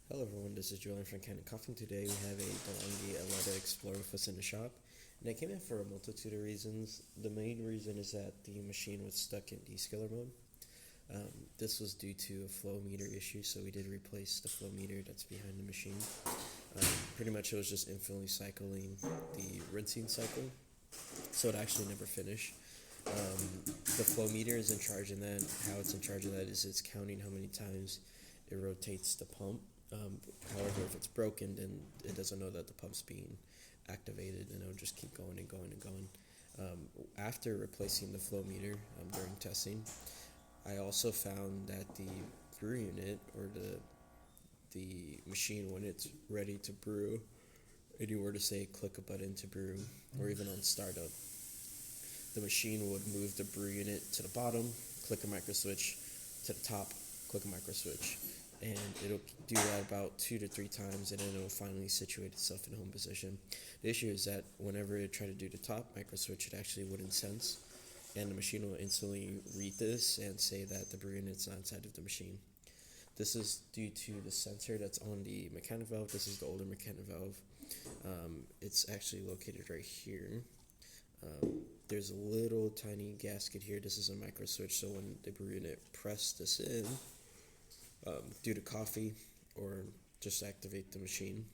Hello everyone, this is Julian from Kanen Coffee. Today we have a DeLonghi Eletta Explorer with us in the shop. And I came in for a multitude of reasons. The main reason is that the machine was stuck in descaler mode. This was due to a flow meter issue, so we did replace the flow meter that's behind the machine. Pretty much it was just infinitely cycling the rinsing cycle, so it actually never finished. The flow meter is in charge of that. How it's in charge of that is it's counting how many times it rotates the pump. However, if it's broken, then it doesn't know that the pump's being activated, and it'll just keep going and going and going. After replacing the flow meter during testing, I also found that the brew unit, or the machine, when it's ready to brew, and you were to say click a button to brew, or even on startup, the machine would move the brew unit to the bottom, click a micro switch, to the top, click a micro switch, and it'll do that about 2 to 3 times, and then it'll finally situate itself in home position. The issue is that whenever it tried to do the top micro switch, it actually wouldn't sense, and the machine will instantly read this and say that the brew unit's not inside of the machine. This is due to the sensor that's on the mechanic valve. This is the older mechanic valve. It's actually located right here. There's a little tiny gasket here. This is a micro switch, so when the brew unit press this in, due to coffee, or just activate the machine,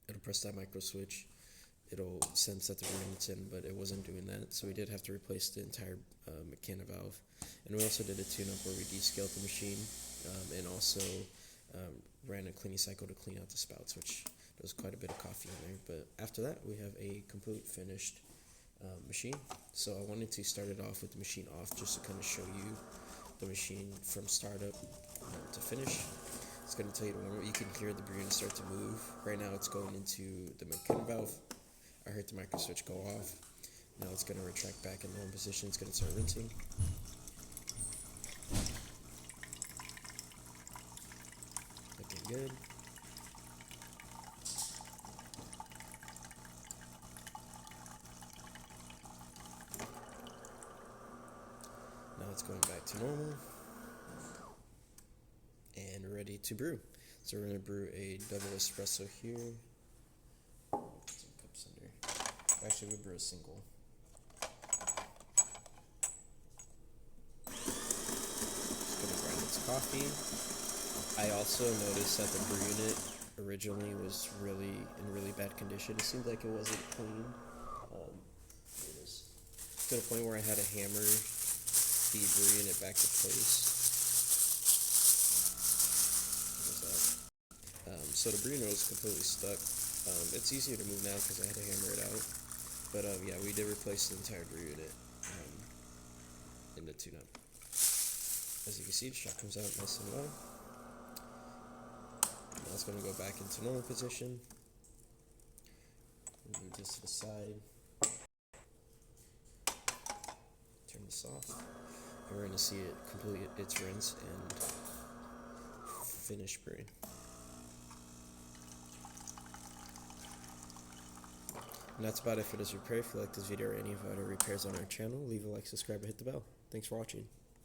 it'll press that micro switch. It'll sense that the brew unit's in, but it wasn't doing that, so we did have to replace the entire mechanic valve. And we also did a tune-up where we descaled the machine, and also ran a cleaning cycle to clean out the spouts, which there was quite a bit of coffee in there. But after that, we have a complete finished machine. So I wanted to start it off with the machine off, just to kind of show you the machine from startup to finish. It's going to tell you to warm up. You can hear the brew unit start to move. Right now it's going into the mechanic valve. I heard the micro switch go off. Now it's going to retract back in the home position. It's going to start rinsing. Looking good. Now it's going back to normal and ready to brew. So we're going to brew a double espresso here. Put some cups under. Actually, we brew a single. Just going to grind its coffee. I also noticed that the brew unit originally was in really bad condition. It seemed like it wasn't clean. Here it is. To the point where I had to hammer the brew unit back to place. So the brew unit was completely stuck. It's easier to move now because I had to hammer it out. But yeah, we did replace the entire brew unit in the tune-up. As you can see, the shot comes out nice and well. Now it's going to go back into normal position. Move this to the side. Turn this off. And we're going to see it complete its rinse and finish brewing. And that's about it for this repair. If you like this video or any of our other repairs on our channel, leave a like, subscribe, and hit the bell. Thanks for watching.